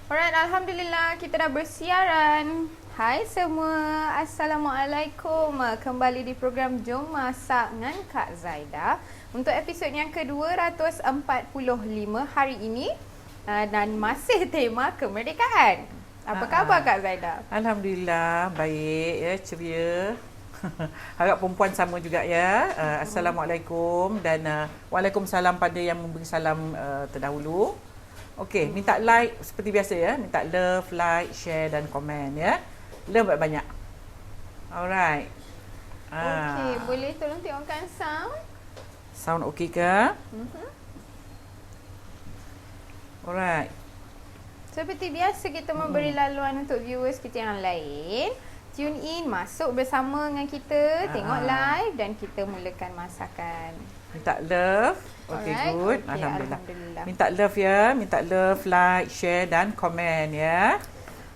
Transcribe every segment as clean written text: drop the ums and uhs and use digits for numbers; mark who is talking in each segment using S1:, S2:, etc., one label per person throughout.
S1: Alright, Alhamdulillah kita dah bersiaran. Hai semua, Assalamualaikum. Kembali di program Jom Masak dengan Kak Zaida untuk episod yang ke-245 hari ini dan masih tema kemerdekaan. Apa khabar Kak Zaida?
S2: Alhamdulillah, baik ya, ceria. Harap perempuan sama juga ya. Assalamualaikum dan waalaikumsalam pada yang memberi salam terdahulu. Okey, minta like seperti biasa ya. Minta love, like, share dan komen ya. Love banyak-banyak. Alright.
S1: Okey, boleh tolong tengokkan sound?
S2: Sound okey ke? Alright.
S1: Seperti biasa kita memberi laluan untuk viewers kita yang lain. Tune in, masuk bersama dengan kita, tengok live dan kita mulakan masakan.
S2: Minta love. Okey,
S1: Alright,
S2: good.
S1: okey, Alhamdulillah.
S2: Minta love ya. Minta love, like, share dan komen ya.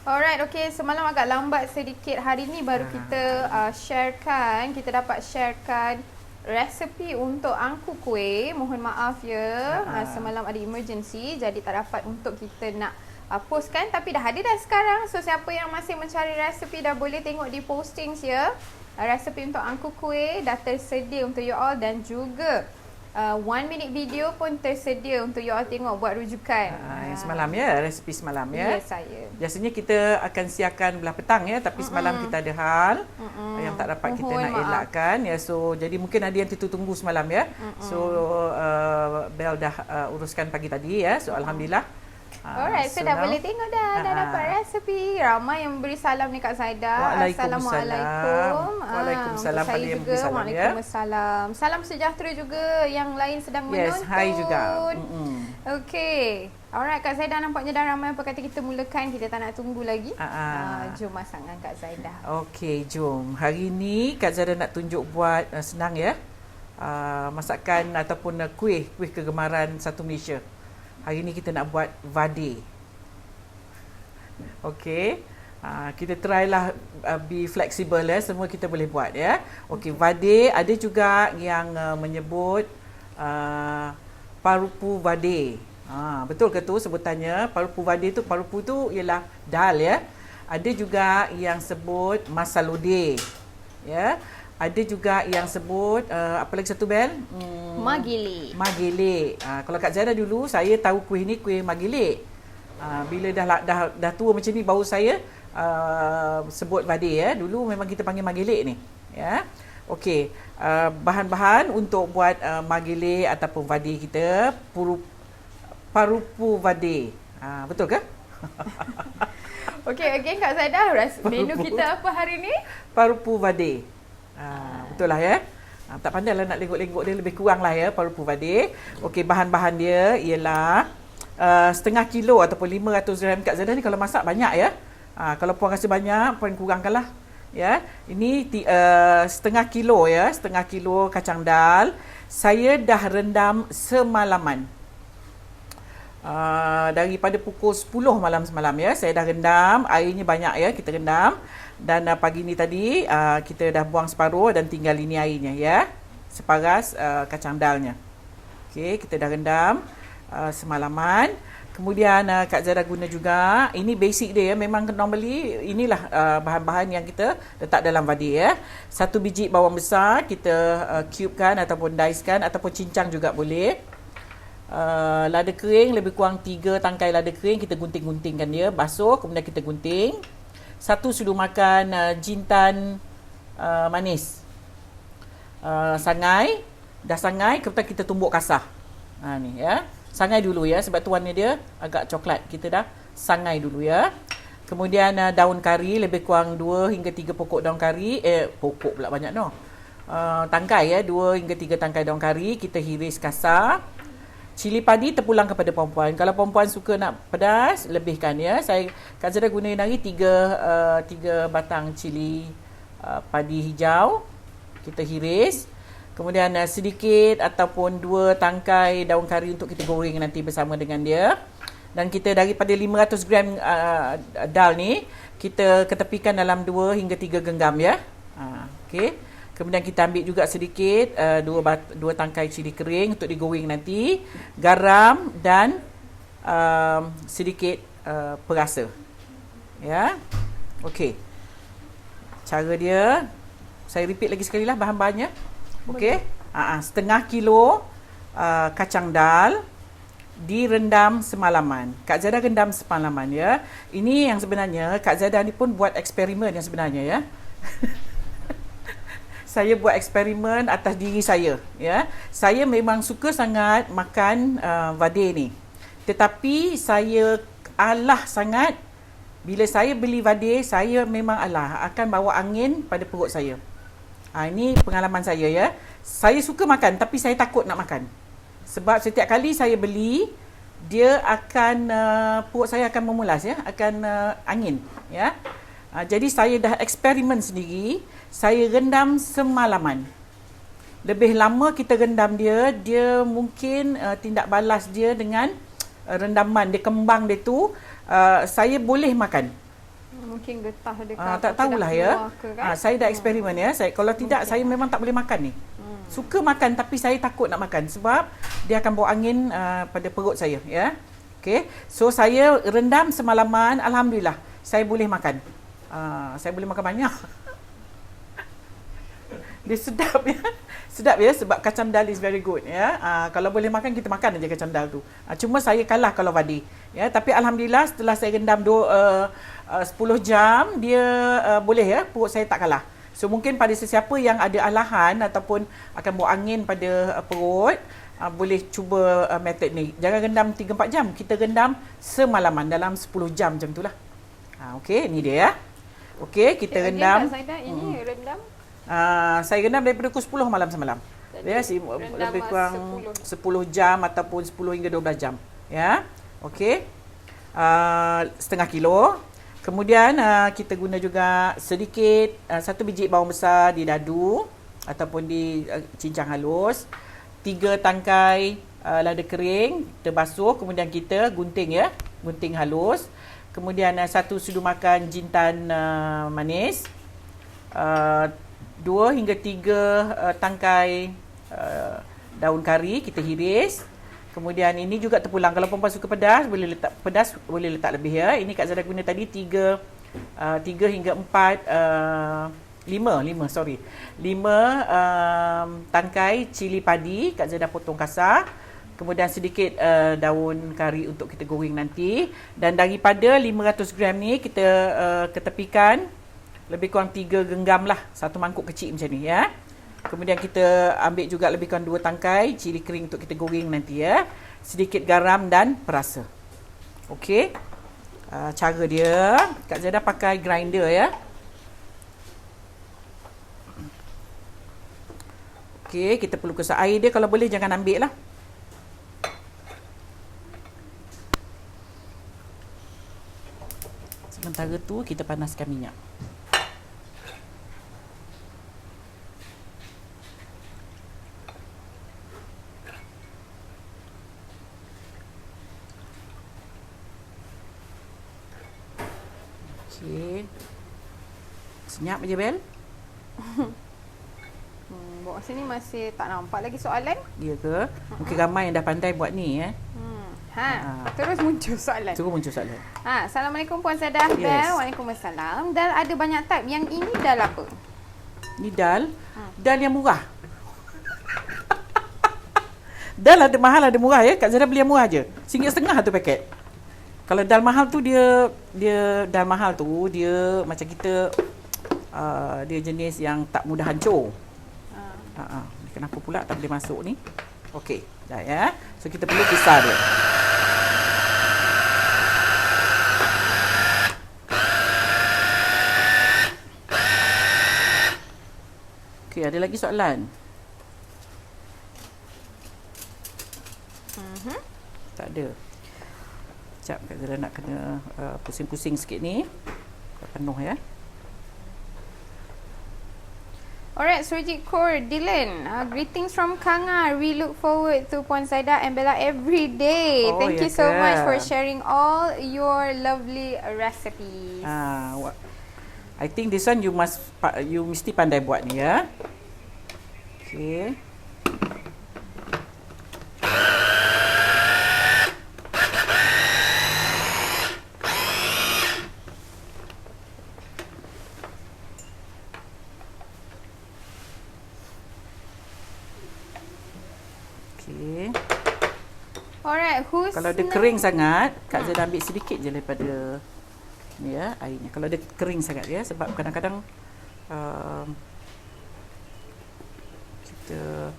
S1: Alright, okay. Semalam agak lambat sedikit. Hari ni baru kita sharekan. Kita dapat sharekan resepi untuk angku kuih. Mohon maaf ya. Semalam ada emergency. Jadi tak dapat untuk kita nak postkan. Tapi dah ada dah sekarang. So siapa yang masih mencari resepi dah boleh tengok di postings ya. Resepi untuk angku kuih dah tersedia untuk you all. Dan juga 1 minute video pun tersedia untuk you all tengok buat rujukan.
S2: Yang semalam ya, resepi semalam ya.
S1: Ya, saya.
S2: Biasanya kita akan siarkan belah petang ya, tapi semalam kita ada hal yang tak dapat kita nak elakkan ya. So jadi mungkin ada yang tertunggu semalam ya. So Bel dah uruskan pagi tadi ya. So alhamdulillah.
S1: Alright, so dah boleh tengok dah dapat resepi. Ramai yang beri salam ni Kak Zaida. Assalamualaikum.
S2: Waalaikumsalam pada yang beri salam ya.
S1: Waalaikumsalam. Salam sejahtera juga yang lain sedang menonton.
S2: Yes, hai juga.
S1: Okey. Alright, Kak Zaida nampaknya dah ramai apa kata kita mulakan. Kita tak nak tunggu lagi. Jom masak dengan Kak Zaida.
S2: Okey, jom. Hari ni Kak Zaida nak tunjuk buat senang ya. Masakan ataupun kuih kegemaran satu Malaysia. Hari ni kita nak buat vade. Okey. Kita try lah be flexible ya. Semua kita boleh buat ya. Okey, vade ada juga yang menyebut parupu vade. Betul ke tu sebutannya? Parupu vade tu, parupu tu ialah dal ya. Ada juga yang sebut masalode. Ya. Ada juga yang sebut apa lagi satu Bel?
S1: Magili.
S2: Magili. Kalau Kak Zaida dulu saya tahu kuih ni kuih magili. Bila dah tua macam ni baru saya sebut vade ya. Dulu memang kita panggil magili ni. Ya. Okey. Bahan-bahan untuk buat magili ataupun vade kita parupu vade. Betul ke?
S1: Okey, again Kak Zaida, menu kita apa hari ni?
S2: Parupu vade. Betul lah ya. Tak pandai lah nak lenggok-lenggok dia, lebih kurang lah ya parupu vade. Okey, bahan-bahan dia ialah setengah kilo ataupun 500 gram. Kak Zaida ni kalau masak banyak ya. Kalau puan rasa banyak, puan kurangkan lah. Ya. Ini setengah kilo ya, setengah kilo kacang dal. Saya dah rendam semalaman. Daripada pukul 10 malam semalam ya, saya dah rendam. Airnya banyak ya, kita rendam. Dan pagi ni tadi kita dah buang separuh dan tinggal ini airnya ya. Separas kacang dalnya. Okey, kita dah rendam semalaman. Kemudian Kak Zaida guna juga, ini basic dia ya. Memang normally inilah bahan-bahan yang kita letak dalam vade ya. 1 biji bawang besar kita cubekan ataupun dicekan ataupun cincang juga boleh. Lada kering lebih kurang 3 tangkai lada kering, kita gunting-guntingkan dia, basuh kemudian kita gunting. 1 sudu makan jintan manis. Sangai, dah sangai kemudian kita tumbuk kasar. Ni ya. Sangai dulu ya sebab tu warna dia agak coklat. Kita dah sangai dulu ya. Kemudian daun kari lebih kurang 2 hingga 3 pokok daun kari. Pokok pula banyak no. Tangkai ya, 2 hingga 3 tangkai daun kari kita hiris kasar. Cili padi terpulang kepada perempuan. Kalau perempuan suka nak pedas, lebihkan ya. Kak Zaida guna hari 3 batang cili padi hijau. Kita hiris. Kemudian sedikit ataupun 2 tangkai daun kari untuk kita goreng nanti bersama dengan dia. Dan kita daripada 500 gram dal ni, kita ketepikan dalam 2 hingga 3 genggam ya. Okey. Kemudian kita ambil juga sedikit 2 tangkai cili kering untuk digoreng nanti, garam dan sedikit perasa. Ya. Okey. Cara dia, saya repeat lagi sekali lah bahan-bahannya. Okey. Setengah kilo kacang dal direndam semalaman. Kak Zada rendam semalaman ya. Ini yang sebenarnya Kak Zada ni pun buat eksperimen yang sebenarnya ya. Saya buat eksperimen atas diri saya ya. Saya memang suka sangat makan vade ni. Tetapi saya alah sangat bila saya beli vade, saya memang alah akan bawa angin pada perut saya. Ini pengalaman saya ya. Saya suka makan tapi saya takut nak makan. Sebab setiap kali saya beli, dia akan perut saya akan memulas ya, akan angin ya. Jadi saya dah eksperimen sendiri, saya rendam semalaman. Lebih lama kita rendam dia, dia mungkin tindak balas dia dengan rendaman dia, kembang dia tu saya boleh makan.
S1: Mungkin getah dia
S2: tak tahulah ya.
S1: Kan?
S2: Saya dah eksperimen ya. Kalau tidak saya memang tak boleh makan ni. Suka makan tapi saya takut nak makan sebab dia akan bawa angin pada perut saya ya. Okey. So saya rendam semalaman, alhamdulillah saya boleh makan. Saya boleh makan banyak. Dia sedap ya. Sedap ya sebab kacang dal is very good ya. Kalau boleh makan kita makan aja kacang dal tu. Cuma saya kalah kalau vade. Ya, tapi alhamdulillah setelah saya rendam 10 jam dia boleh ya, perut saya tak kalah. So mungkin pada sesiapa yang ada alahan ataupun akan bawa angin pada perut, boleh cuba method ni. Jangan rendam 3-4 jam, kita rendam semalaman dalam 10 jam macam itulah. Okey, ni dia ya. Okey, kita rendam.
S1: Ini rendam.
S2: Saya rendam daripada pukul 10 malam semalam. Ya, lebih kurang 10 jam ataupun 10 hingga 12 jam. Ya. Okey. Setengah kilo. Kemudian kita guna juga sedikit 1 biji bawang besar di dadu ataupun di cincang halus, 3 tangkai lada kering kita basuh, kemudian kita gunting ya, gunting halus. Kemudian 1 sudu makan jintan manis, 2 hingga 3 tangkai daun kari kita hiris. Kemudian ini juga terpulang. Kalau perempuan suka pedas, boleh letak lebih ya. Ini Kak Zada guna tadi 3 hingga 4 5 tangkai cili padi Kak Zada potong kasar. Kemudian sedikit daun kari untuk kita goreng nanti. Dan daripada 500 gram ni kita ketepikan lebih kurang 3 genggam lah, 1 mangkuk kecil macam ni ya. Kemudian kita ambil juga lebih kurang 2 tangkai cili kering untuk kita goreng nanti ya. Sedikit garam dan perasa. Okey. Cara dia, Kak Zada pakai grinder ya. Okey, kita perlu kesah air dia, kalau boleh jangan ambil lah. Sementara tu kita panaskan minyak. Okey. Senyap je Bel.
S1: Buat sini masih tak nampak lagi soalan.
S2: Ya ke? Mungkin ramai yang dah pandai buat ni ya.
S1: Terus muncul soalan.
S2: Assalamualaikum
S1: Puan Zada. Bel. Waalaikumsalam. Dal ada banyak type. Yang ini dal apa?
S2: Ni dal. Dal yang murah. Dal ada mahal ada murah ya. Kak Zada beli yang murah je. RM1.50 tu paket. Kalau dal mahal tu dia dal mahal tu dia macam kita dia jenis yang tak mudah hancur. Kenapa pula tak boleh masuk ni? Okey, dah ya. So kita perlu kisar dia. Okey, ada lagi soalan? Tak ada. Sekejap, Kak Zara nak kena pusing-pusing sikit ni. Penuh ya.
S1: Alright, Surjit Kaur Dylan. Greetings from Kanga. We look forward to Puan Zaida and Bella every day. Thank you so much for sharing all your lovely recipes.
S2: I think this one you mesti pandai buat ni ya. Okay.
S1: Alright, Husna.
S2: Kalau dia kering sangat, Kak Zeda ambil sedikit je daripada ni ya, airnya. Kalau dia kering sangat ya, sebab kadang-kadang kita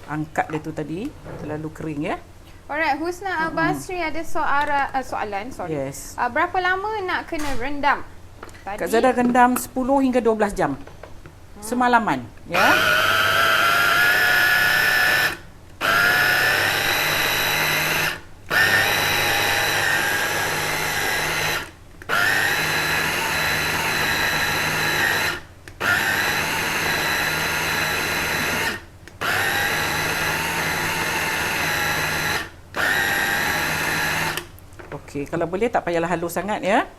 S2: angkat dia tu tadi terlalu kering ya.
S1: Alright, Husna Al-Basri ada soalan.
S2: Yes.
S1: Berapa lama nak kena rendam?
S2: Kak Zada rendam 10 hingga 12 jam. Semalaman, ya. Okey, kalau boleh tak payahlah halus sangat ya.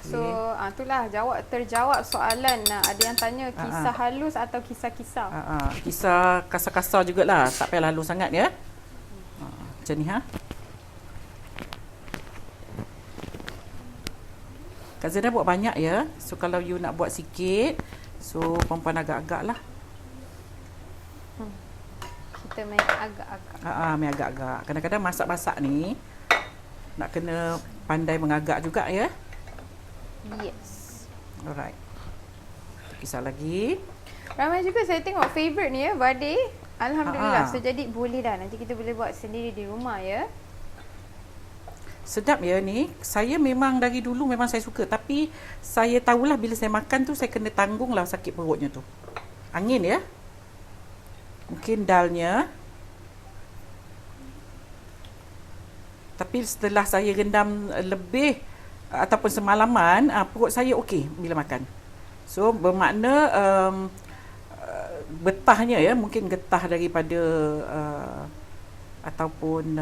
S1: So, itulah terjawab soalan. Ada yang tanya kisah halus atau kisah-kisah.
S2: Kisah kasar-kasar jugalah, tak payahlah halus sangat ya. Macam ni ha. Kak Zeda buat banyak ya. So kalau you nak buat sikit, so perempuan agak-agak lah.
S1: Kita main agak-agak.
S2: Main agak-agak. Kadang-kadang masak-masak ni nak kena pandai mengagak juga ya.
S1: Yes.
S2: Alright. Kisah lagi.
S1: Ramai juga saya tengok favourite ni ya, Vade. Alhamdulillah. So jadi boleh dah. Nanti kita boleh buat sendiri di rumah ya.
S2: Sedap ya ni. Saya memang dari dulu memang saya suka. Tapi saya tahulah bila saya makan tu saya kena tanggung lah sakit perutnya tu. Angin ya. Mungkin dalnya. Tapi setelah saya rendam lebih ataupun semalaman, perut saya okey bila makan. So bermakna getahnya ya, mungkin getah daripada ataupun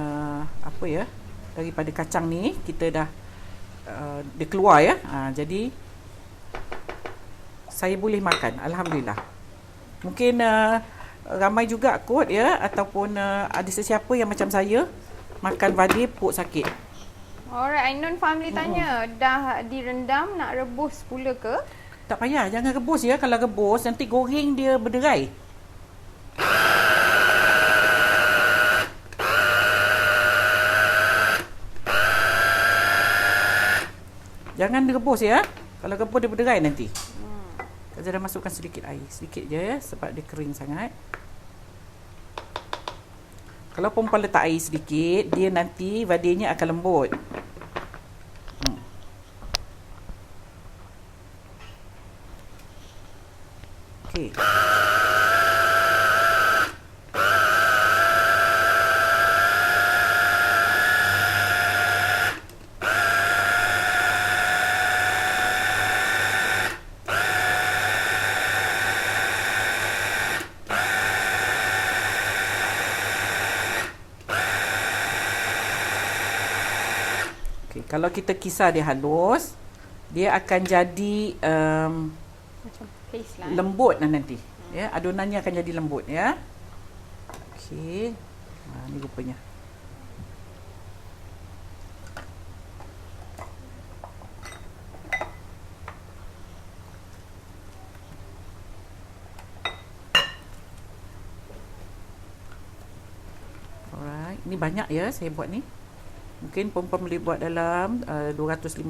S2: apa ya, daripada kacang ni kita dah dia keluar ya. Jadi saya boleh makan, alhamdulillah. Mungkin ramai juga kot ya, ataupun ada sesiapa yang macam saya makan vadi perut sakit.
S1: Alright, Ainun family tanya, dah direndam nak rebus pula ke?
S2: Tak payah, jangan rebus ya. Kalau rebus nanti goreng dia berderai. Jangan rebus ya. Kalau rebus dia berderai nanti. Kak Zada masukkan sedikit air, sedikit je ya, sebab dia kering sangat. Kalau perempuan letak air sedikit, dia nanti vadinya akan lembut. Okey. Kalau kita kisar dia halus, dia akan jadi
S1: macam paste lah.
S2: Lembut lah nanti. Ya, adonannya akan jadi lembut ya. Okey. Ni rupanya. Alright, ni banyak ya saya buat ni. Mungkin perempuan boleh buat dalam 250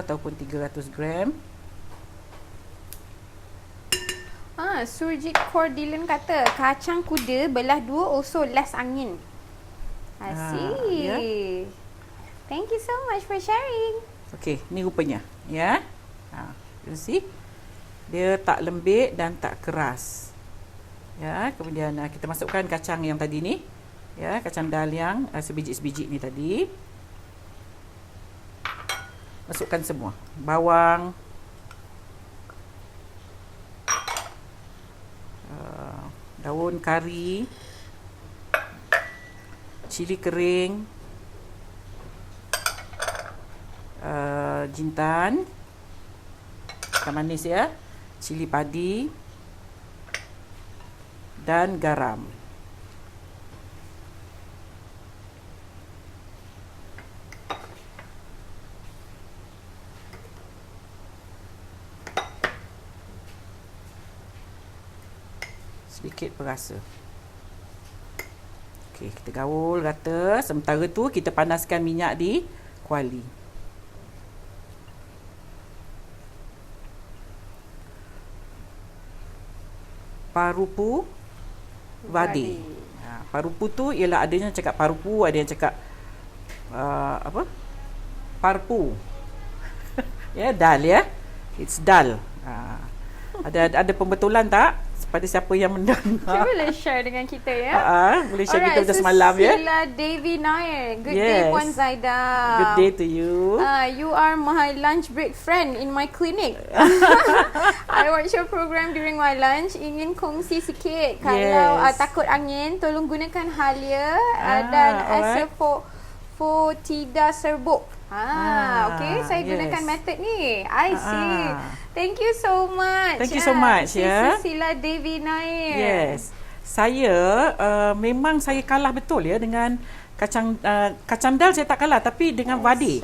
S2: ataupun 300 gram.
S1: Surjit Cordilan kata, kacang kuda belah dua also less angin. Asyik.
S2: Ya.
S1: Thank you so much for sharing.
S2: Okey, ni rupanya. Ya. You see? Dia tak lembik dan tak keras. Ya, kemudian kita masukkan kacang yang tadi ni. Ya, kacang dal yang sebiji-sebiji ni tadi. Masukkan semua. Bawang, daun kari, cili kering, jintan, ikan manis ya, cili padi dan garam. Sedikit perasa. Okey, kita gaul rata. Sementara tu kita panaskan minyak di kuali. Parupu vade. Parupu tu ialah ada yang cakap parupu, ada yang cakap apa? Parpu. Ya, dal ya. It's dal. Ada pembetulan tak? Pada siapa yang mendengar.
S1: Cuba boleh share dengan kita ya.
S2: Boleh share kita macam semalam ya.
S1: Susila Devi Nair. Good day Puan Zaida.
S2: Good day to you.
S1: You are my lunch break friend in my clinic. I watch your program during my lunch. Ingin kongsi sikit. Kalau takut angin, tolong gunakan Halia dan Asafoetida serbuk. Okay, saya gunakan method ni. I see. Thank you so much.
S2: Thank you so much ya.
S1: Susila Devi Nair.
S2: Yes. Saya memang saya kalah betul ya dengan kacang dal saya tak kalah, tapi dengan vade.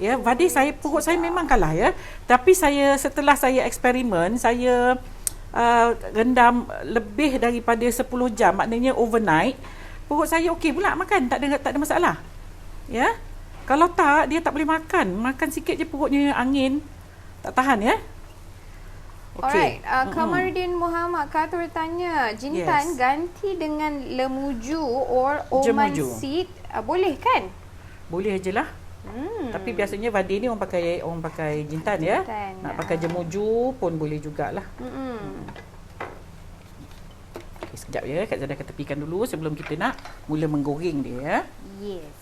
S2: Ya, vade perut saya memang kalah ya. Tapi setelah saya eksperimen, saya rendam lebih daripada 10 jam, maknanya overnight. Perut saya okey pula makan, tak ada masalah. Ya. Kalau tak, dia tak boleh makan. Makan sikit je perutnya angin. Tak tahan ya.
S1: Okay. Alright. Kamarudin Muhammad Katur tanya, jintan ganti dengan lemuju or oman seed boleh kan?
S2: Boleh je lah. Tapi biasanya vade ni orang pakai jintan ya. Nak pakai jemuju pun boleh jugalah. Okay, sekejap ya. Kak Zada akan tepikan dulu sebelum kita nak mula menggoreng dia ya.
S1: Yes.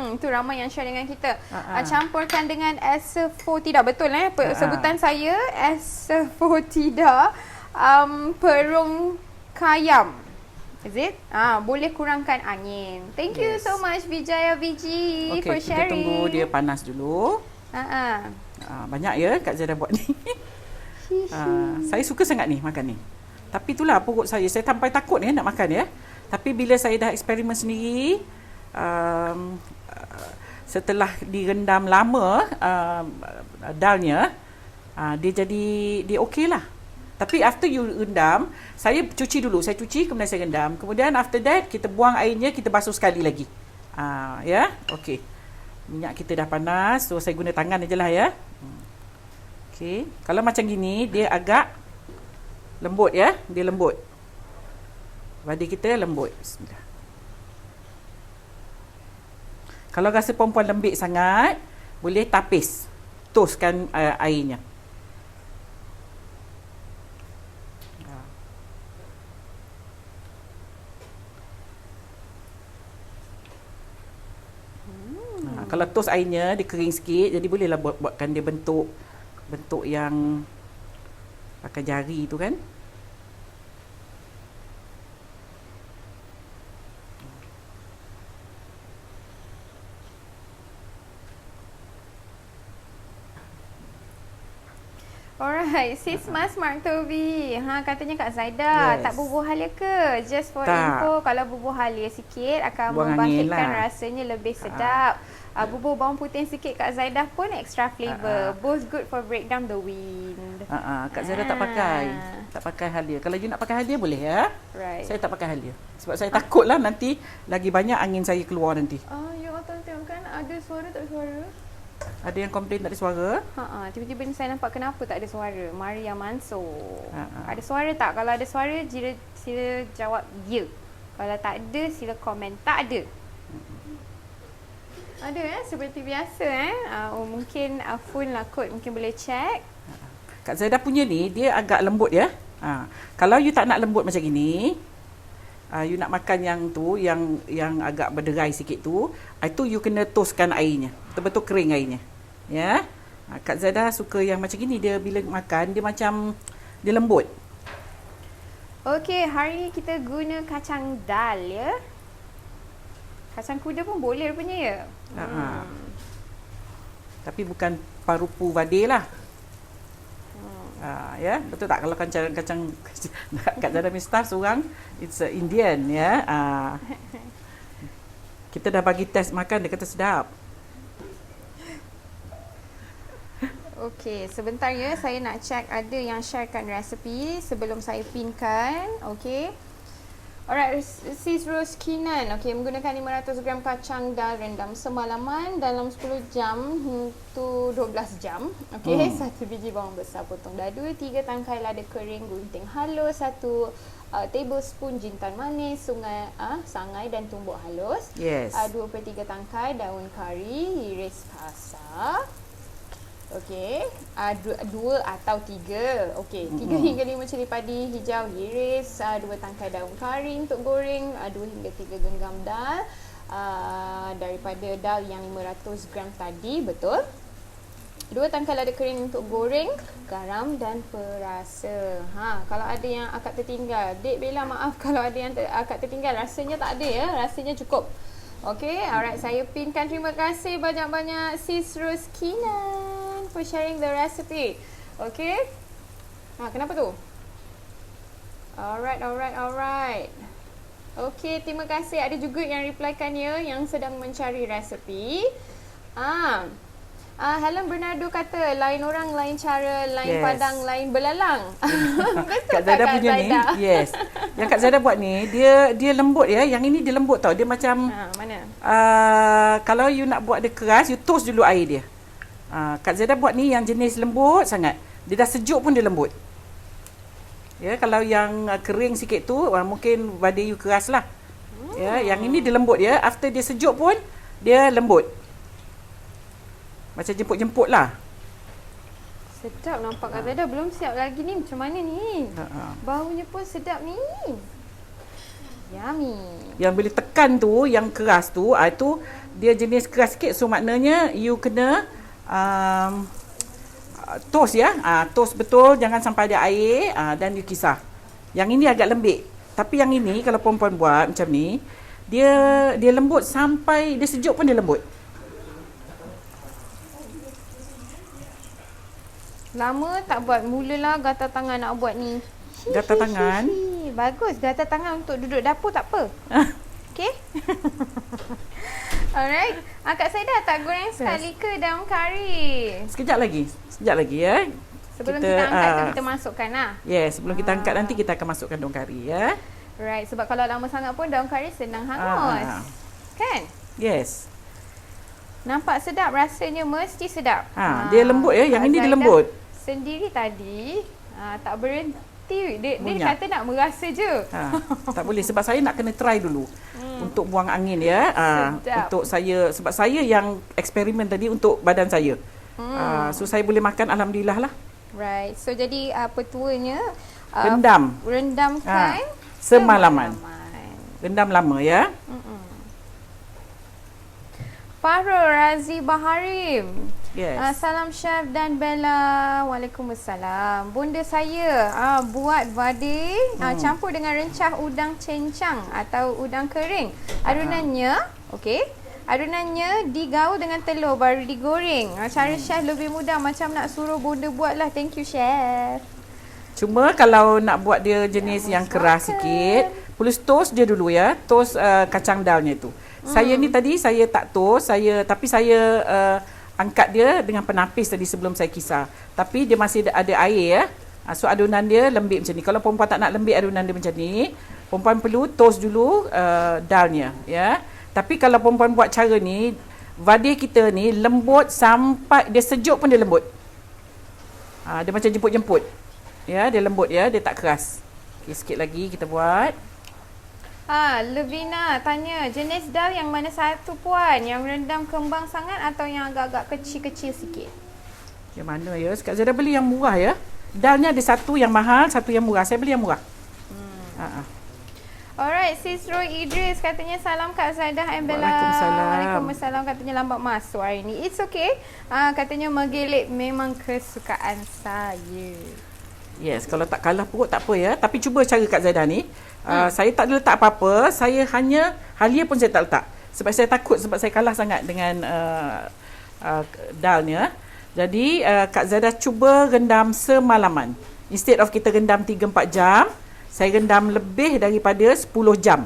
S1: Itu ramai yang share dengan kita. Campurkan dengan Asafoetida. Betul sebutan saya Asafoetida perung kayam. Is it? Boleh kurangkan angin. Thank you so much Vijaya Viji for sharing.
S2: Kita tunggu dia panas dulu. Banyak ya Kak Zada buat ni. Saya suka sangat ni makan ni. Tapi itulah perut saya sampai takut ya nak makan ya. Tapi bila saya dah eksperimen sendiri, setelah direndam lama dalnya, dia okey lah. Tapi after you rendam, saya cuci dulu. Saya cuci kemudian saya rendam. Kemudian after that kita buang airnya, kita basuh sekali lagi. Ya, okey. Minyak kita dah panas, so saya guna tangan aja lah ya. Okey. Kalau macam gini dia agak lembut ya, dia lembut. Vade kita lembut. Bismillah. Kalau rasa perempuan lembik sangat, boleh tapis. Toskan airnya. Kalau tos airnya, dia kering sikit. Jadi bolehlah buatkan dia bentuk yang pakai jari tu kan.
S1: Alright, Sis Mas Martovi. Katanya Kak Zaida tak bubuh halia ke? Just for info, kalau bubuh halia sikit akan membangkitkan rasanya lebih sedap. Bubuh bawang putih sikit Kak Zaida pun extra flavor. Both good for break down the wind.
S2: Kak Zaida tak pakai halia. Kalau you nak pakai halia boleh ya.
S1: Right.
S2: Saya tak pakai halia. Sebab saya takutlah nanti lagi banyak angin saya keluar nanti.
S1: You all tengok kan ada suara tak ada suara?
S2: Ada yang komplain tak ada suara?
S1: Tiba-tiba ni saya nampak kenapa tak ada suara. Maria Mansur. Ada suara tak? Kalau ada suara, sila jawab ya. Kalau tak ada, sila komen tak ada. Ada seperti biasa mungkin phone lah kot, mungkin boleh check.
S2: Kak Zaida punya ni dia agak lembut ya. Kalau you tak nak lembut macam gini, you nak makan yang tu yang agak berderai sikit tu, itu you kena toskan airnya. Betul-betul kering airnya. Ya. Kak Zaida suka yang macam gini, dia bila makan dia macam dia lembut.
S1: Okey, hari ni kita guna kacang dal ya. Kacang kuda pun boleh rupanya ya.
S2: Tapi bukan parupu vade lah. Ya, betul tak? Kalau kacang Kak Zaida punya staff seorang, it's Indian ya. Kita dah bagi test makan, dia kata sedap.
S1: Okey, sebentar ya, saya nak check ada yang sharekan resepi sebelum saya pinkan. Okey. Alright, Sis Rose Kinan. Okey, menggunakan 500 gram kacang dal rendam semalaman dalam 10 jam to 12 jam. Okey, 1 biji bawang besar potong dadu, 3 tangkai lada kering gunting halus, 1 tablespoon jintan manis, sangai dan tumbuk halus.
S2: Yes.
S1: 2/3 tangkai daun kari iris kasar. Okey, 2 atau 3. Okey, 3 hingga 5 cili padi hijau iris, 2 tangkai daun kari untuk goreng, 2 hingga 3 genggam dal daripada dal yang 500 gram tadi, betul. 2 tangkai lada kering untuk goreng, garam dan perasa. Kalau ada yang akak tertinggal, Dek Bella maaf kalau ada yang akak tertinggal, rasanya tak ada ya, rasanya cukup. Okey, alright, saya pinkan. Terima kasih banyak-banyak Sis Rose Kinan for sharing the recipe. Okey. Kenapa tu? Alright. Okey, terima kasih. Ada juga yang replykan ya, yang sedang mencari resepi. Helen Bernardo kata, lain orang, lain cara, lain padang, lain belalang. Betul
S2: Kak Zada
S1: tak,
S2: punya
S1: Kak Zada?
S2: ni, yes. Yang Kak Zada buat ni, dia lembut ya. Yang ini dia lembut tau. Dia macam
S1: Mana?
S2: kalau you nak buat dia keras, you toast dulu air dia. Kak Zada buat ni yang jenis lembut sangat. Dia dah sejuk pun dia lembut. Ya, kalau yang kering sikit tu mungkin badan you keras lah. Ya, yang ini dia lembut ya. After dia sejuk pun dia lembut. Macam jemput-jemput lah.
S1: Sedap nampak Kak Zada. Belum siap lagi ni. Macam mana ni? Baunya pun sedap ni. Yummy.
S2: Yang boleh tekan tu, yang keras tu, itu dia jenis keras sikit. So maknanya you kena toast ya. Toast betul, jangan sampai ada air dan you kisar. Yang ini agak lembik. Tapi yang ini kalau perempuan buat macam ni, dia lembut sampai dia sejuk pun dia lembut.
S1: Lama tak buat, mulalah gatal tangan nak buat ni.
S2: Gatal tangan?
S1: Bagus, gatal tangan untuk duduk dapur tak apa. Okey. Alright. Kak Saida tak goreng sekali ke daun kari?
S2: Sekejap lagi ya.
S1: Sebelum kita angkat tu kita masukkan lah.
S2: Yes, sebelum kita angkat nanti kita akan masukkan daun kari ya.
S1: Right, sebab kalau lama sangat pun daun kari senang hangus. Kan?
S2: Yes.
S1: Nampak sedap, rasanya mesti sedap.
S2: Dia lembut ya, yang ini dia lembut.
S1: Sendiri tadi tak berhenti. Dia kata nak merasa je.
S2: Tak boleh sebab saya nak kena try dulu. Untuk buang angin ya. Untuk saya, sebab saya yang eksperimen tadi untuk badan saya. So saya boleh makan alhamdulillah lah.
S1: Right. So jadi petuanya rendamkan
S2: semalaman. Rendam lama ya.
S1: Fahrul Razi Baharim.
S2: Yes.
S1: Salam Chef dan Bella. Waalaikumsalam. Bunda saya buat vade campur dengan rencah udang cencang atau udang kering. Adunannya digaul dengan telur baru digoreng. Cara chef lebih mudah, macam nak suruh bunda buat lah. Thank you chef.
S2: Cuma kalau nak buat dia jenis yang keras sikit, perlu toast dia dulu ya. Toast kacang dalnya tu. Saya ni tadi saya tak toast, tapi saya angkat dia dengan penapis tadi sebelum saya kisar. Tapi dia masih ada air ya. So adunan dia lembik macam ni. Kalau perempuan tak nak lembik adunan dia macam ni, perempuan perlu toast dulu dalnya ya. Tapi kalau perempuan buat cara ni, vade kita ni lembut sampai dia sejuk pun dia lembut. Dia macam jemput-jemput. Ya, dia lembut ya, dia tak keras. Okay, sikit lagi kita buat.
S1: Levina tanya, jenis dal yang mana satu puan? Yang rendam kembang sangat atau yang agak-agak kecil-kecil sikit?
S2: Yang mana ya? Kak Zada beli yang murah ya. Dalnya ada satu yang mahal, satu yang murah. Saya beli yang murah.
S1: Alright, Sis Roy Idris katanya salam Kak Zaidah and Bella. Waalaikumsalam. Katanya lambat masuk hari ni. It's okay. Katanya menggelek memang kesukaan saya.
S2: Yes, kalau tak kalah perut tak apa ya. Tapi cuba cara Kak Zaidah ni. Saya tak letak apa-apa. Saya hanya halia pun saya tak letak. Sebab saya takut, sebab saya kalah sangat dengan dalnya. Jadi Kak Zaidah cuba rendam semalaman. Instead of kita rendam 3-4 jam, saya rendam lebih daripada 10 jam.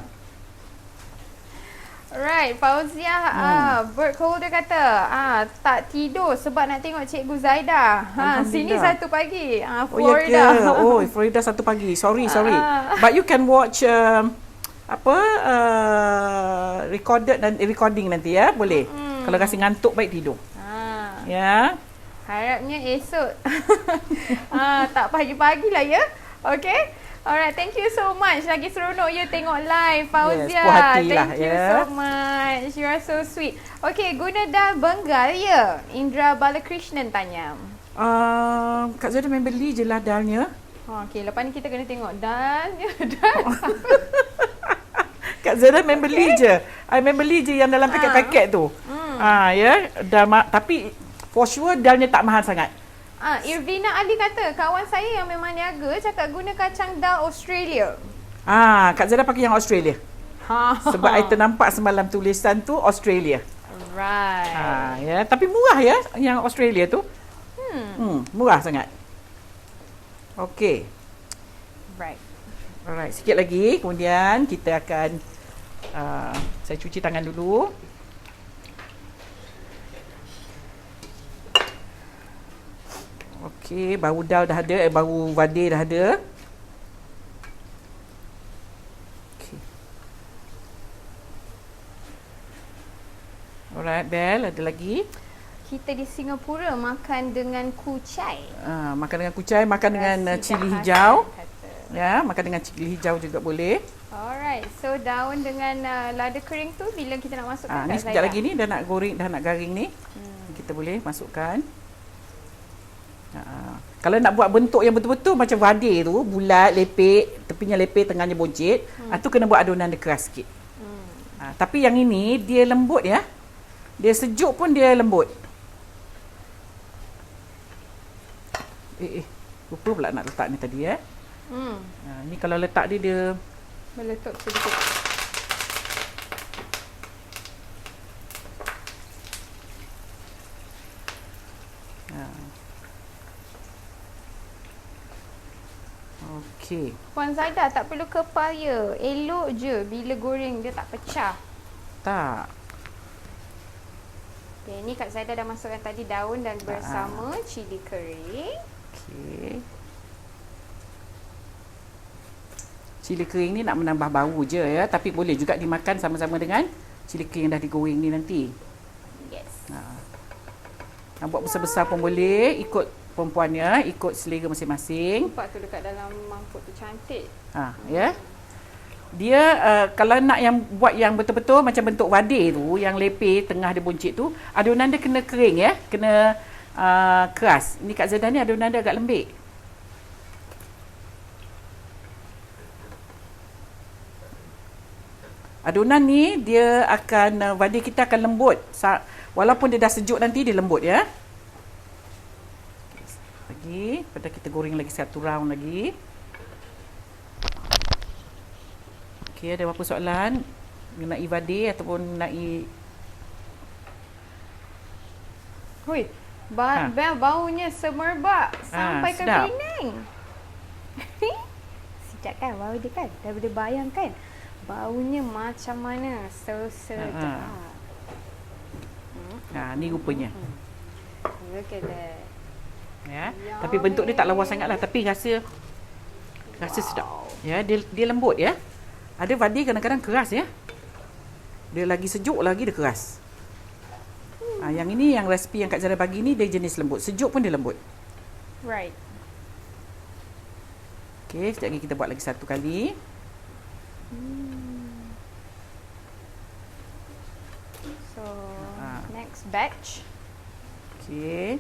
S1: Right, Fauzia bird holder kata tak tidur sebab nak tengok Cikgu Zaida. Sini
S2: Alhamdulillah.
S1: 1 pagi.
S2: Oh ya
S1: Florida.
S2: ke? Oh, Florida 1 pagi. Sorry. But you can watch recording nanti ya, boleh. Kalau rasa ngantuk baik tidur. Ya.
S1: Harapnya esok. Tak pagi-pagi lah ya. Okay. Alright, thank you so much. Lagi seronok you tengok live, Fauzia.
S2: Yes, puas hati lah,
S1: Thank you
S2: ya.
S1: so much. You are so sweet. Okay, guna dal Bengal ya? Indra Balakrishnan tanya.
S2: Kak Zada main beli je lah dalnya.
S1: Okay, lepas ni kita kena tengok dalnya.
S2: Kak Zada main beli je. I main beli je yang dalam paket-paket tu. Ya, tapi for sure dalnya tak mahal sangat.
S1: Irvina Ali kata, kawan saya yang memang niaga cakap guna kacang dal Australia.
S2: Kak Zada pakai yang Australia. Sebab I ternampak semalam tulisan tu Australia.
S1: Right.
S2: Ya, tapi murah ya yang Australia tu. Murah sangat. Okey.
S1: Right.
S2: Alright, sikit lagi kemudian kita akan saya cuci tangan dulu. Okey, bau dal dah ada, bau vade dah ada. Okey. Alright, Bel, ada lagi?
S1: Kita di Singapura makan dengan kucai.
S2: Makan dengan kucai, makan dengan cili hijau. Ya, makan dengan cili hijau juga boleh.
S1: Alright, so daun dengan lada kering tu bila kita nak masukkan
S2: Ni sekejap lagi ni dah nak goreng, dah nak garing ni. Kita boleh masukkan. Kalau nak buat bentuk yang betul-betul macam vade tu, bulat, lepek, tepinya lepek, tengahnya boncit, tu kena buat adunan dia keras sikit. Tapi yang ini dia lembut ya. Dia sejuk pun dia lembut. Lupa pula nak letak ni tadi ya. Ni kalau letak dia
S1: meletup sedikit.
S2: Okey.
S1: Puan Zaida tak perlu kepaya. Elok je bila goreng dia tak pecah.
S2: Tak.
S1: Okay, ni Kak Zaida dah masukkan tadi daun dan bersama cili kering.
S2: Okey. Cili kering ni nak menambah bau je ya, tapi boleh juga dimakan sama-sama dengan cili kering yang dah digoreng ni nanti.
S1: Yes.
S2: Nak buat besar-besar pun boleh, ikut perempuannya, ikut selera masing-masing.
S1: Nampak tu dekat dalam mangkuk tu cantik.
S2: Ya. Dia kalau nak yang buat yang betul-betul macam bentuk vade tu, yang lepeh tengah dia boncit tu, adunan dia kena kering ya, kena keras. Ni Kak Zada ni adunan dia agak lembik. Adunan ni dia akan vade kita akan lembut. Walaupun dia dah sejuk nanti dia lembut ya. Lagi, pada kita goreng lagi satu round lagi. Okey, ada apa soalan? Mengenai vade ataupun mengenai
S1: Hui, baunya semerbak sampai ke
S2: sedap.
S1: Penang. Sedap kan bau dia kan? Dah boleh bayangkan baunya macam mana. So sedap.
S2: Ni rupanya.
S1: Look at that.
S2: Ya. Tapi bentuk dia tak lawa sangatlah, tapi rasa sedap. Ya, dia lembut ya. Ada vade kadang-kadang keras ya. Dia lagi sejuk lagi dia keras. Yang ini yang resipi yang Kak Zara bagi ni dia jenis lembut. Sejuk pun dia lembut.
S1: Right.
S2: Okey, sekejap lagi kita buat lagi satu kali.
S1: So, next batch.
S2: Okey.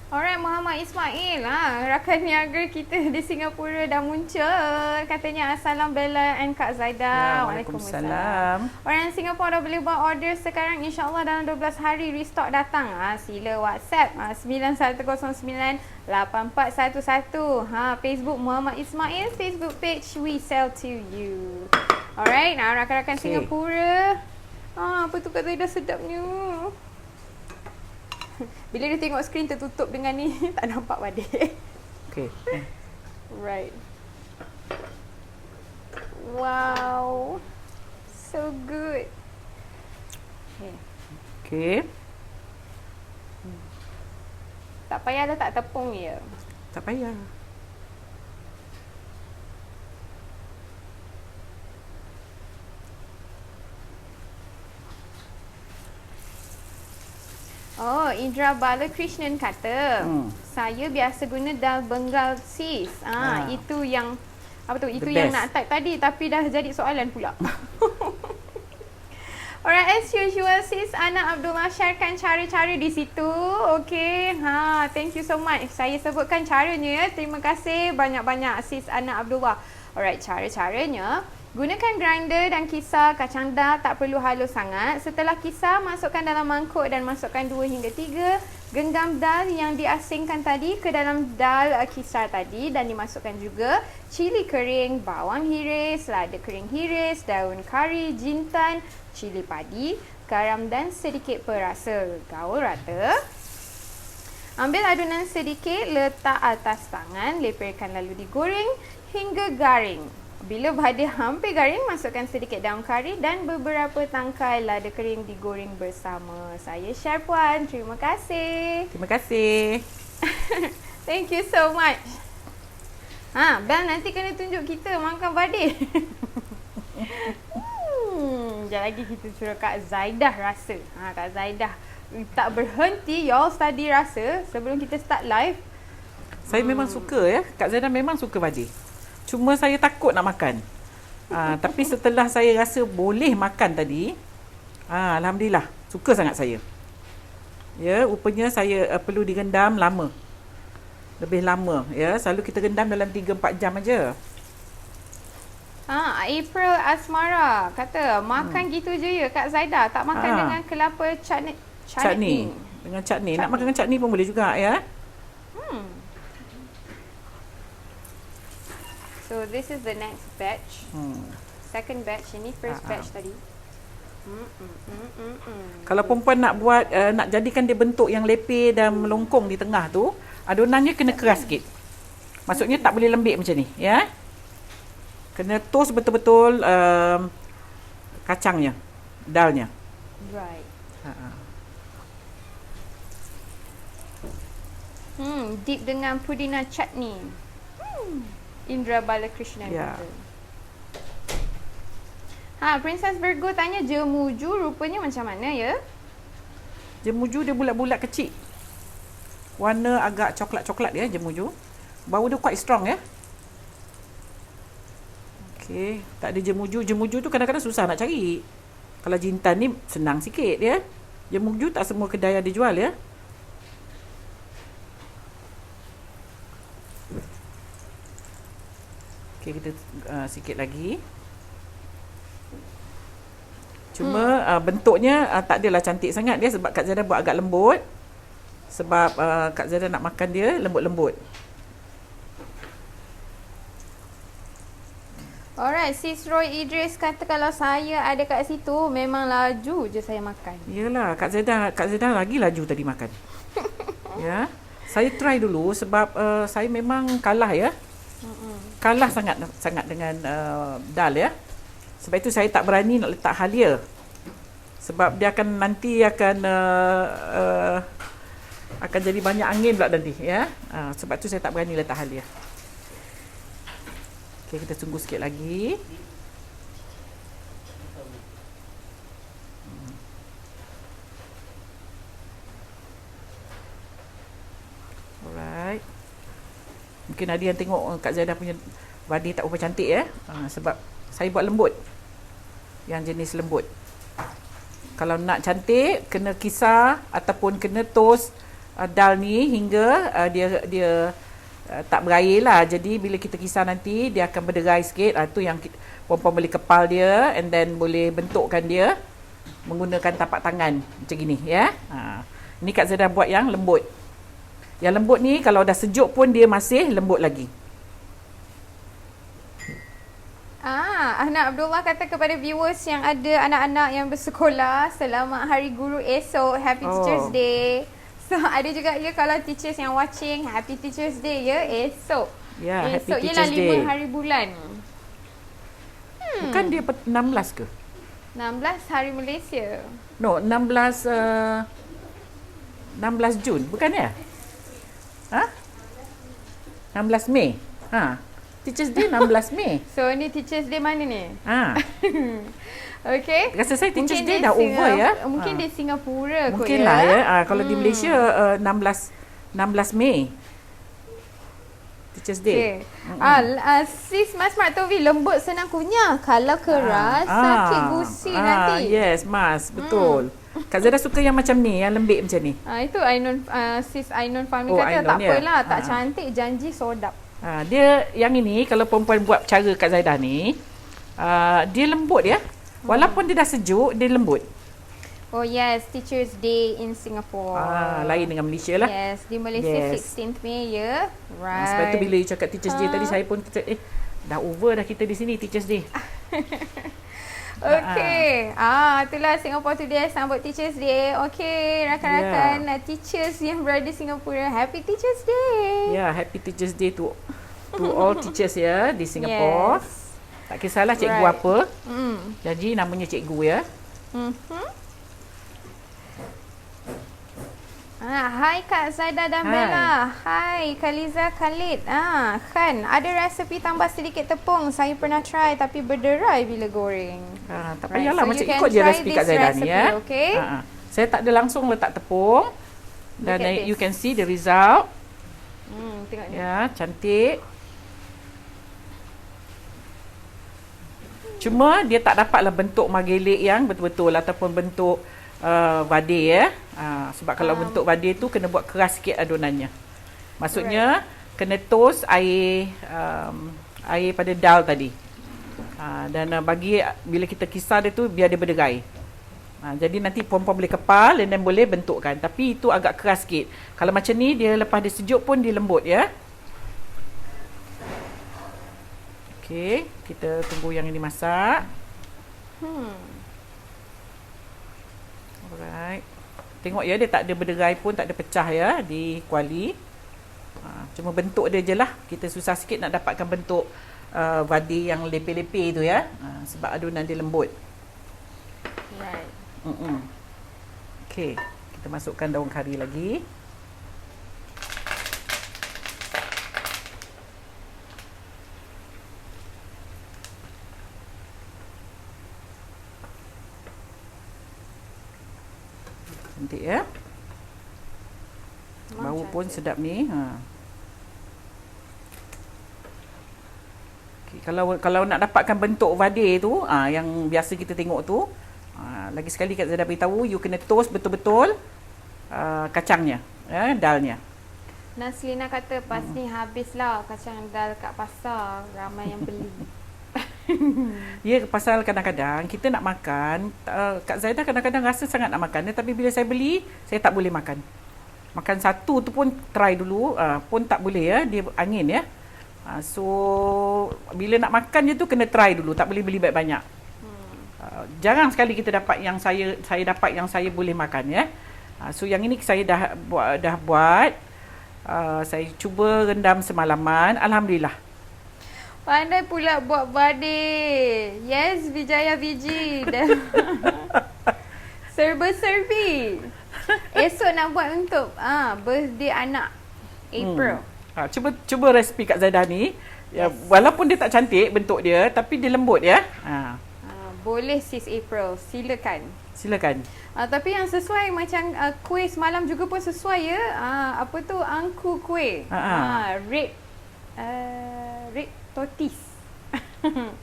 S1: Alright, Muhammad Ismail, rakan niaga kita di Singapura dah muncul. Katanya Assalam Bella and Kak Zaida.
S2: Waalaikumsalam.
S1: Orang Singapura dah boleh buat order sekarang. InsyaAllah dalam 12 hari restock datang. Sila WhatsApp 91098411. Facebook Muhammad Ismail, Facebook page We Sell To You. Alright, rakan-rakan Singapura. Apa tu Kak Zaida sedapnya. Bila dia tengok skrin tertutup dengan ni, tak nampak Wadik.
S2: Okey.
S1: Right. Wow. So good.
S2: Okey.
S1: Tak payah letak tepung ya.
S2: Tak payah.
S1: Oh, Indra Balakrishnan kata, saya biasa guna dal Bengal sis. Itu yang apa tu? Itu
S2: The
S1: yang
S2: best.
S1: nak type tadi tapi dah jadi soalan pula. Alright, as usual sis Ana Abdullah sharekan cara-cara di situ. Okay, thank you so much. Saya sebutkan caranya ya. Terima kasih banyak-banyak sis Ana Abdullah. Alright, cara-caranya. Gunakan grinder dan kisar kacang dal, tak perlu halus sangat. Setelah kisar, masukkan dalam mangkuk dan masukkan 2 hingga 3 genggam dal yang diasingkan tadi ke dalam dal kisar tadi dan dimasukkan juga cili kering, bawang hiris, lada kering hiris, daun kari, jintan, cili padi, garam dan sedikit perasa. Gaul rata. Ambil adunan sedikit, letak atas tangan, lepaskan lalu digoreng hingga garing. Bila berada hampir garing, masukkan sedikit daun kari dan beberapa tangkai lada kering digoreng bersama. Saya share Puan. Terima kasih.
S2: Terima kasih.
S1: Thank you so much. Bel nanti kena tunjuk kita makan badih. Sekejap lagi kita suruh Kak Zaidah rasa. Kak Zaidah tak berhenti y'all study rasa sebelum kita start live.
S2: Saya memang suka ya. Kak Zaidah memang suka badih. Cuma saya takut nak makan. Tapi setelah saya rasa boleh makan tadi, alhamdulillah, suka sangat saya. Ya, rupanya saya perlu direndam lama. Lebih lama ya. Selalu kita rendam dalam 3-4 jam aja.
S1: April Asmara kata makan gitu je ya Kak Zaidah, tak makan dengan kelapa chutney.
S2: Dengan chutney. Nak makan dengan chutney pun boleh juga ya.
S1: So this is the next batch. Second batch ini, first batch tadi.
S2: Kalau perempuan nak buat nak jadikan dia bentuk yang lepeh dan melongkong di tengah tu, adonannya kena keras sikit. Maksudnya tak boleh lembik macam ni, ya. Kena toast betul-betul kacangnya, dalnya.
S1: Right. Dip dengan pudina chutney. Indra Balakrishnan kata. Princess Virgo tanya jemuju rupanya macam mana ya?
S2: Jemuju dia bulat-bulat kecil. Warna agak coklat-coklat dia jemuju. Bau dia quite strong ya. Okey, tak ada jemuju. Jemuju tu kadang-kadang susah nak cari. Kalau jintan ni senang sikit ya. Jemuju tak semua kedai ada jual ya. Okey, kita sikit lagi. Cuma bentuknya tak adalah cantik sangat dia sebab Kak Zada buat agak lembut. Sebab Kak Zada nak makan dia lembut-lembut.
S1: Alright, Sis Roy Idris kata kalau saya ada kat situ memang laju je saya makan.
S2: Yalah, Kak Zada lagi laju tadi makan. Ya. Saya try dulu sebab saya memang kalah ya. Kalah sangat dengan dal ya. Sebab itu saya tak berani nak letak halia. Sebab dia akan nanti akan jadi banyak angin pula nanti ya. Sebab itu saya tak berani letak halia. Okey, kita tunggu sikit lagi. Alright. Mungkin ada yang tengok Kak Zaidah punya badih tak berapa cantik ya. Sebab saya buat lembut. Yang jenis lembut. Kalau nak cantik, kena kisar ataupun kena toast dal ni hingga dia tak berair lah. Jadi bila kita kisar nanti, dia akan berderai sikit. Itu yang perempuan boleh kepal dia and then boleh bentukkan dia menggunakan tapak tangan macam gini ya. Ni Kak Zaidah buat yang lembut. Yang lembut ni kalau dah sejuk pun dia masih lembut lagi.
S1: Ahna Abdullah kata kepada viewers yang ada anak-anak yang bersekolah, selamat Hari Guru esok, Happy Teachers Day. So ada juga ya kalau teachers yang watching, Happy Teachers Day ya esok.
S2: Ya, Happy
S1: esok
S2: Teachers
S1: ialah
S2: Day.
S1: 5 hari bulan.
S2: Bukan dia 16 ke?
S1: 16 hari Malaysia.
S2: No, 16 Jun, bukan ya? Ha? 16 Mei. Ha. Teachers Day 16 Mei.
S1: So ni Teachers Day mana ni?
S2: Ha.
S1: Okay.
S2: Rasa saya Teachers
S1: Mungkin
S2: Day
S1: dia
S2: dah over ya.
S1: Mungkin
S2: Ha.
S1: di Singapura kot
S2: Mungkin lah ya. Kalau di Malaysia 16 Mei. Teachers Day.
S1: Okay. Sis Mas Martovi, lembut senang kunyah. Kalau keras sakit gusi nanti.
S2: Yes, Mas. Betul. Kak Zaida suka yang macam ni, yang lembik macam ni.
S1: Itu Ainun, Sis Ainun Fahmi
S2: Oh,
S1: kata
S2: Ainun,
S1: tak
S2: ya.
S1: apalah, tak cantik, janji sodap.
S2: Dia yang ini kalau perempuan buat cara Kak Zaida ni, dia lembut ya. Walaupun dia dah sejuk, dia lembut.
S1: Oh yes, Teachers Day in Singapore.
S2: Lain dengan Malaysia lah.
S1: Yes, di Malaysia
S2: Yes.
S1: 16th May ya. Right.
S2: Sebab tu bila you cakap Teachers Day tadi, saya pun kata, dah over dah kita di sini Teachers Day.
S1: Okay. Itulah Singapore Today sambut Teachers Day. Okay, rakan-rakan teachers yang berada di Singapura, Happy Teachers Day.
S2: Ya, Happy Teachers Day to all teachers ya di Singapore.
S1: Yes.
S2: Tak kisahlah cikgu
S1: Right.
S2: apa. Jadi namanya cikgu ya.
S1: Hai Kak Zaida dan
S2: Hai.
S1: Bella. Hai Khaliza Khalid. Khan, ada resepi tambah sedikit tepung. Saya pernah try tapi berderai bila goreng.
S2: Tak
S1: Right,
S2: payahlah
S1: so
S2: macam
S1: you can
S2: ikut je
S1: try
S2: resipi Kak
S1: this
S2: Zaida
S1: recipe,
S2: ni ya.
S1: okay?
S2: Saya tak ada langsung letak tepung. Dan
S1: Look at
S2: you
S1: this.
S2: can see the result.
S1: Tengok ni.
S2: Ya, cantik. Cuma dia tak dapatlah bentuk magelik yang betul-betul ataupun bentuk vade ya. Sebab kalau bentuk vade tu kena buat keras sikit adonannya. Maksudnya kena toast air air pada dal tadi. Dan bagi bila kita kisar dia tu biar dia berderai. Jadi nanti puan-puan boleh kepal dan boleh bentukkan. Tapi itu agak keras sikit. Kalau macam ni dia lepas dia sejuk pun dia lembut ya. Okey, kita tunggu yang ini masak. Alright. Tengok ya dia tak ada berderai pun, tak ada pecah ya di kuali. Cuma bentuk dia je lah. Kita susah sikit nak dapatkan bentuk vade yang lepeh-lepeh tu ya. Sebab adunan dia lembut.
S1: Right.
S2: Okey, kita masukkan daun kari lagi. Cantik ya. Bau pun sedap ni. Okay, kalau nak dapatkan bentuk vade tu, yang biasa kita tengok tu, lagi sekali Kak Zaida beritahu, you kena toast betul-betul kacangnya, dalnya.
S1: Naslina kata pas ni habislah kacang dal kat pasar, ramai yang beli.
S2: Ya, pasal kadang-kadang kita nak makan, Kak Zaida kadang-kadang rasa sangat nak makan, tapi bila saya beli, saya tak boleh makan. Makan satu tu pun try dulu, pun tak boleh ya, dia angin ya. So bila nak makan je tu kena try dulu, tak boleh beli banyak-banyak. Jarang sekali kita dapat yang saya dapat yang saya boleh makan ya. So yang ini saya dah buat. Saya cuba rendam semalaman, alhamdulillah.
S1: Pandai pula buat vade. Yes, Vijaya Viji. Serba-serbi. Esok nak buat untuk birthday anak April.
S2: Cuba resipi Kak Zaida ni. Ya, walaupun dia tak cantik bentuk dia, tapi dia lembut ya.
S1: Boleh sis April, silakan.
S2: Silakan.
S1: Tapi yang sesuai macam kuih semalam juga pun sesuai ya. Apa tu angku kuih. Red tortoise.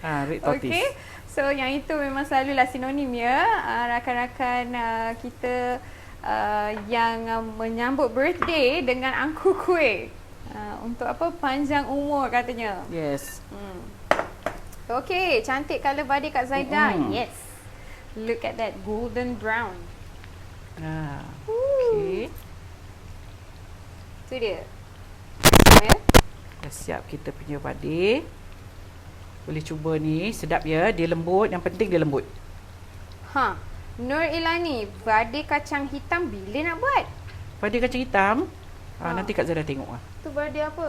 S2: Red tortoise.
S1: Okay. So yang itu memang selalulah sinonim ya. Rakan-rakan kita yang menyambut birthday dengan angku kuih. Untuk apa? Panjang umur katanya.
S2: Yes.
S1: Okay, cantik colour body Kak Zaida. Yes. Look at that golden brown.
S2: Okay.
S1: Tu dia. Ya.
S2: Dah siap kita punya vade. Boleh cuba ni, sedap ya, dia lembut, yang penting dia lembut.
S1: Nur Ilani, vade kacang hitam bila nak buat?
S2: Vade kacang hitam, nanti Kak Zaida tengok lah.
S1: Tu vade apa?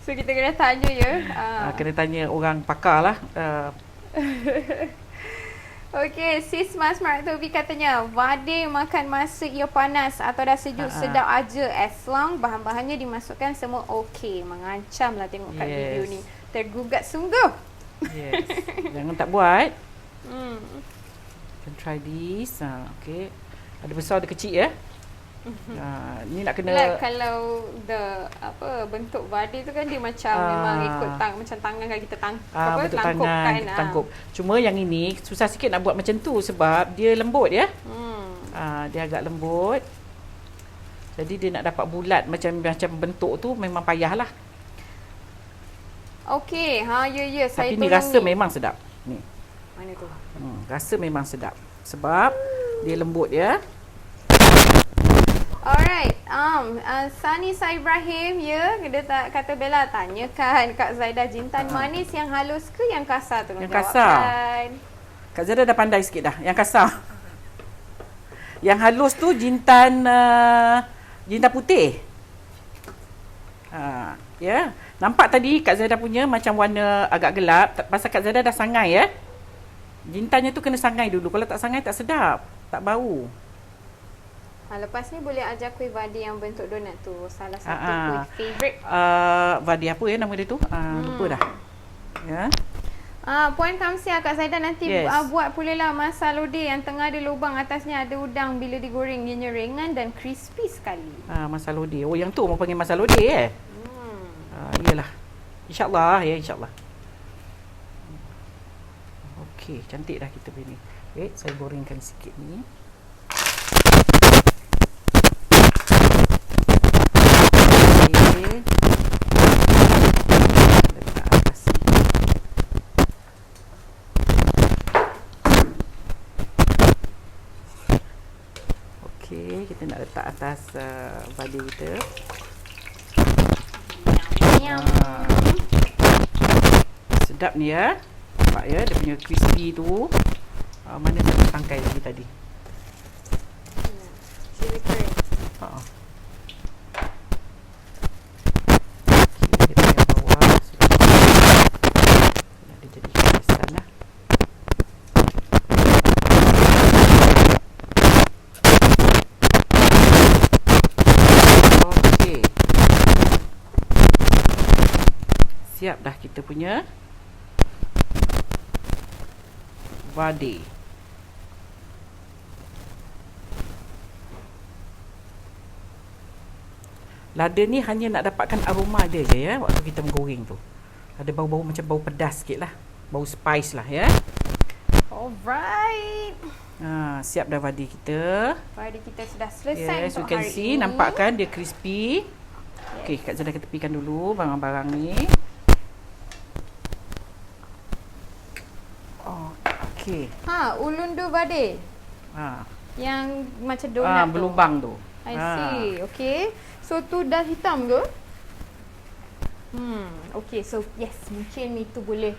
S1: So kita kena tanya ya.
S2: Kena tanya orang pakar lah.
S1: Okey, sis Mas Martobi katanya vade makan masa ia panas atau dah sejuk sedap aja as long bahan-bahannya dimasukkan semua okey. Mengancam lah tengok kat video ni. Tergugat sungguh.
S2: Yes. Jangan tak buat. Can try this. Okay. Ada besar ada kecil ya. Ni nak kena
S1: Like kalau bentuk vade tu kan dia macam memang ikut macam tangan kan kita
S2: bentuk
S1: tangkup
S2: tangan
S1: kan.
S2: kita tangkup. Cuma yang ini susah sikit nak buat macam tu sebab dia lembut ya. Dia agak lembut. Jadi dia nak dapat bulat macam bentuk tu memang payahlah.
S1: Okey, ya saya
S2: Tapi ni
S1: tolong
S2: rasa memang sedap. Ni.
S1: Mana tu?
S2: Rasa memang sedap sebab dia lembut ya.
S1: Alright, Sani Sa Ibrahim ya, dia kata Bella tanyakan Kak Zaidah jintan manis yang halus ke yang kasar tu?
S2: Yang kasar. Kak Zaidah dah pandai sikit dah. Yang kasar. Yang halus tu jintan putih. Ya. Nampak tadi Kak Zaidah punya macam warna agak gelap. Pasal Kak Zaidah dah sangai ya. Jintannya tu kena sangai dulu. Kalau tak sangai tak sedap. Tak bau.
S1: Lepas ni boleh ajar kuih vade yang bentuk donat tu. Salah satu kuih favourite.
S2: Vade apa ya nama dia tu? Lupa dah. Ya.
S1: Puan Kamsia, Kak Zaidah nanti buat pula lah masa lodeh yang tengah ada lubang, atasnya ada udang. Bila digoreng ianya ringan dan crispy sekali.
S2: Masa lodeh. Oh yang tu orang panggil masa lodeh iyalah. InsyaAllah ya, insyaAllah. Okey, cantik dah kita punya ni. Wait, saya gorengkan sikit ni. Okey, kita nak letak atas vade kita. Sedap ni ya. Nampak ya dia punya crispy tu. Mana saya tangkai lagi tadi?
S1: Chili curry.
S2: Okey, dia yang bawah sudah. Dia jadi kesan lah. Okey. Siap dah kita punya vade. Lada ni hanya nak dapatkan aroma dia je ya waktu kita menggoreng tu. Ada bau-bau macam bau pedas sikit lah. Bau spice lah ya.
S1: Alright.
S2: Siap dah vade kita.
S1: Vade kita sudah selesai
S2: untuk
S1: hari
S2: hari ini. Nampak kan dia crispy. Okey, Kak Zaidah kita tepikan dulu barang-barang ni. Okey.
S1: Ulundu vade. Yang macam donat tu.
S2: Berlubang tu.
S1: I see. Okay. So tu dah hitam ke? Okay. So yes, mungkin itu boleh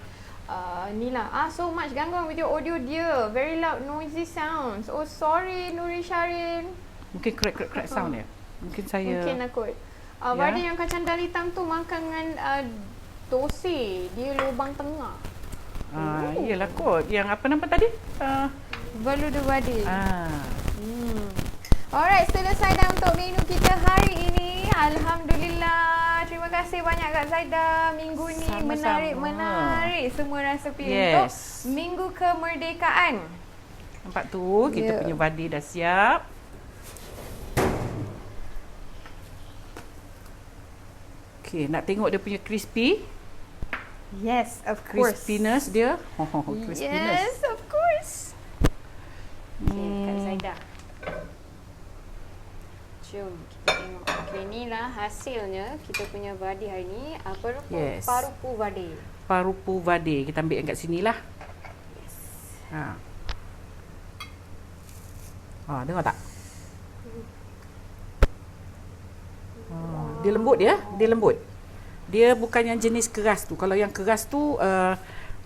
S1: ni lah. So much gangguan with your audio dear. Very loud noisy sounds. Oh sorry Nuri Syarin.
S2: Mungkin crack sound ya. Mungkin saya.
S1: Mungkin aku. Vade yang kacang dal hitam tu makan dengan dosi. Dia lubang tengah.
S2: Iyalah kot. Yang apa nama tadi?
S1: Veludo vade. Alright, selesai dah untuk menu kita hari ini. Alhamdulillah. Terima kasih banyak Kak Zaidah. Minggu ni menarik semua resepi untuk Minggu Kemerdekaan.
S2: Nampak tu, kita punya vade dah siap. Okey, nak tengok dia punya crispy?
S1: Yes, of course.
S2: Crispiness dia. Crispiness.
S1: Yes, of course. Okay, Kak Zaidah. Jom kita tengok. Okay, inilah hasilnya kita punya vade hari ni. Apa rupa? Parupu vade.
S2: Parupu vade. Kita ambil kat sini lah.
S1: Yes.
S2: Dengar tak? Dia lembut ya. Dia lembut. Dia bukan yang jenis keras tu. Kalau yang keras tu,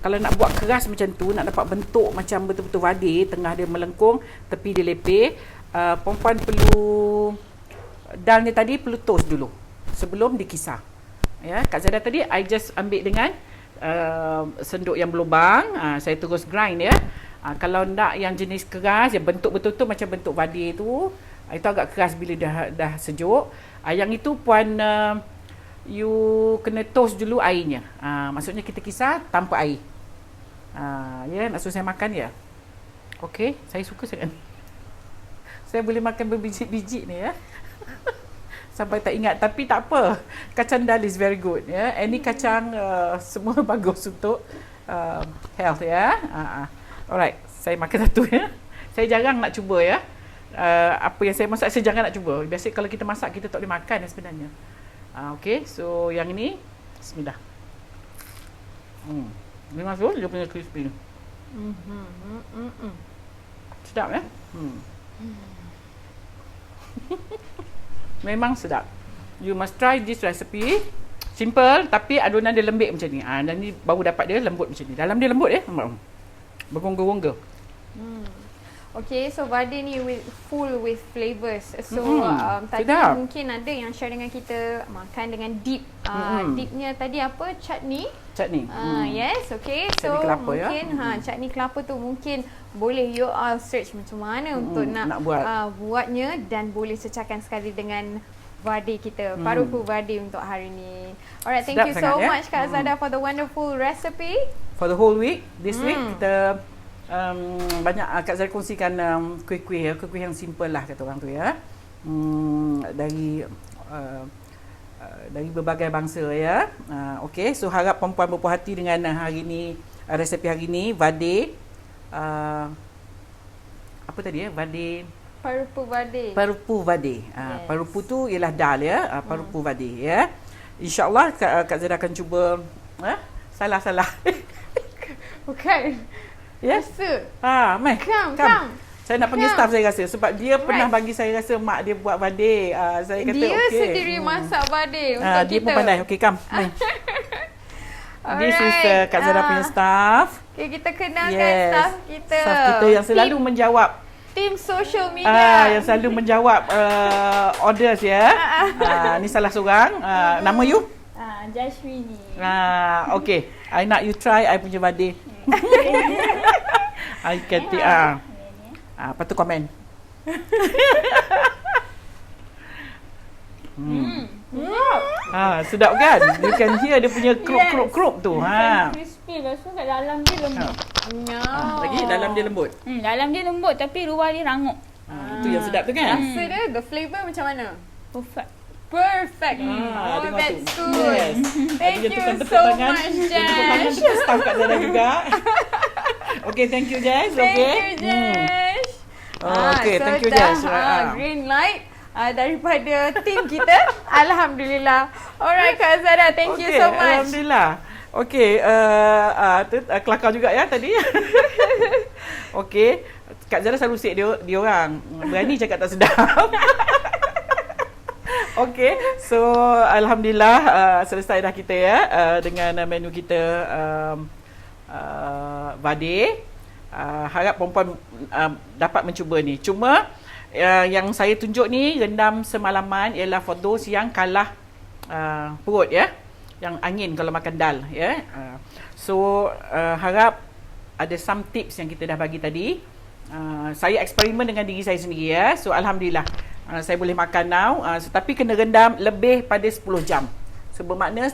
S2: kalau nak buat keras macam tu, nak dapat bentuk macam betul-betul vade, tengah dia melengkung, tepi dia lepeh, perempuan perlu dalnya tadi perlu toast dulu sebelum dikisar. Ya, Kak Zaidah tadi I just ambil dengan senduk yang berlubang, saya terus grind ya. Kalau nak yang jenis keras, yang bentuk betul-betul macam bentuk vade tu, itu agak keras bila dah sejuk. Yang itu puan you kena toast dulu airnya. Maksudnya kita kisar tanpa air. Ya, nak suruh saya makan ya. Okey, saya suka sangat. Saya boleh makan berbiji-biji ni ya. Sampai tak ingat, tapi tak apa. Kacang dal is very good ya. Any kacang semua bagus untuk health ya. Alright, saya makan satu ya. Saya jarang nak cuba ya. Apa yang saya masak saya jarang nak cuba. Biasa kalau kita masak kita tak boleh makan sebenarnya. Okey, so yang ini bismillah. Memang tu dia punya crispy. Sedap ya? Memang sedap. You must try this recipe. Simple tapi adunan dia lembik macam ni. Dan ni baru dapat dia lembut macam ni. Dalam dia lembut berongga-ongga.
S1: Okay, so vade ni full with flavors. So tadi
S2: sedap.
S1: mungkin ada yang share dengan kita makan dengan dip. Dipnya tadi apa? Chutney. Yes, okay. So
S2: Chutney kelapa,
S1: mungkin chutney kelapa tu mungkin boleh you all search macam mana untuk nak buatnya, dan boleh secakan sekali dengan vade kita, paruku vade untuk hari ni. Alright, thank you so much Kak Zada for the wonderful recipe.
S2: For the whole week, this week kita banyak Kak Zara kongsikan kuih-kuih yang simple lah kata orang tu ya. Dari berbagai bangsa ya. Okey, so harap puan-puan berpuas hati dengan hari ni, resepi hari ni vade apa tadi ya? Vade parupu vade.
S1: Yes.
S2: Parupu tu ialah dal ya, parupu vade ya. InsyaAllah Kak Zara akan cuba salah.
S1: Bukan.
S2: Yes. Mai.
S1: Come.
S2: Saya nak panggil staff saya rasa sebab dia pernah bagi saya rasa mak dia buat vade. Saya kata
S1: dia
S2: okey.
S1: sendiri masak vade untuk
S2: dia
S1: kita.
S2: pun pandai. Okey, come. Mai. This is Kak Zara punya staff.
S1: Okay, kita kenalkan staff kita.
S2: Staff kita yang selalu menjawab
S1: tim social media.
S2: yang selalu menjawab orders ya. Ni salah seorang. Nama you?
S3: Jashwini.
S2: Okey. I nak you try I punya vade. I kata lepas tu komen. Sedap kan? You can hear dia punya krup tu.
S3: Crispy, lepas tu kat dalam dia lembut.
S2: Lagi dalam dia lembut.
S3: Dalam dia lembut tapi luar dia rangup.
S2: Itu yang sedap tu kan?
S1: Rasa dia, the flavour macam mana?
S3: Perfect.
S1: That's good.
S2: Yes.
S1: Thank
S2: Dia
S1: you
S2: tepuk
S1: so
S2: tangan.
S1: much,
S2: Dia tepuk tangan
S1: Jash.
S2: dekat staff Kak Zara juga. Okay, thank you Jash.
S1: Thank
S2: Okay.
S1: you, Jash.
S2: Okay,
S1: so
S2: thank you
S1: dah,
S2: Jash.
S1: green light daripada tim kita. Alhamdulillah. Alright Kak Zara, thank you so much.
S2: Alhamdulillah. Okay, kelakar juga ya tadi. Okay, Kak Zara selalu sik dia orang. Berani cakap tak sedap. Okay, so alhamdulillah selesai dah kita ya dengan menu kita vade. Harap perempuan dapat mencuba ni. Cuma yang saya tunjuk ni rendam semalaman ialah for those yang kalah perut ya, yang angin kalau makan dal ya. So harap ada some tips yang kita dah bagi tadi. Saya eksperimen dengan diri saya sendiri ya. So alhamdulillah saya boleh makan now, tapi kena rendam lebih pada 10 jam. So bermakna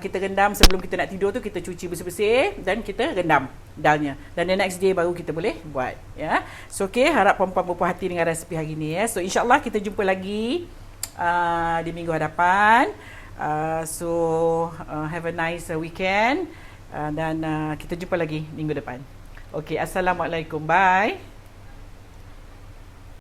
S2: kita rendam sebelum kita nak tidur tu, kita cuci bersih-bersih dan kita rendam dalnya. Dan the next day baru kita boleh buat ya. So okay, harap puan-puan berpuas hati dengan resipi hari ni ya. So insyaAllah kita jumpa lagi di minggu hadapan. Have a nice weekend dan kita jumpa lagi minggu depan. Okay, Assalamualaikum. Bye.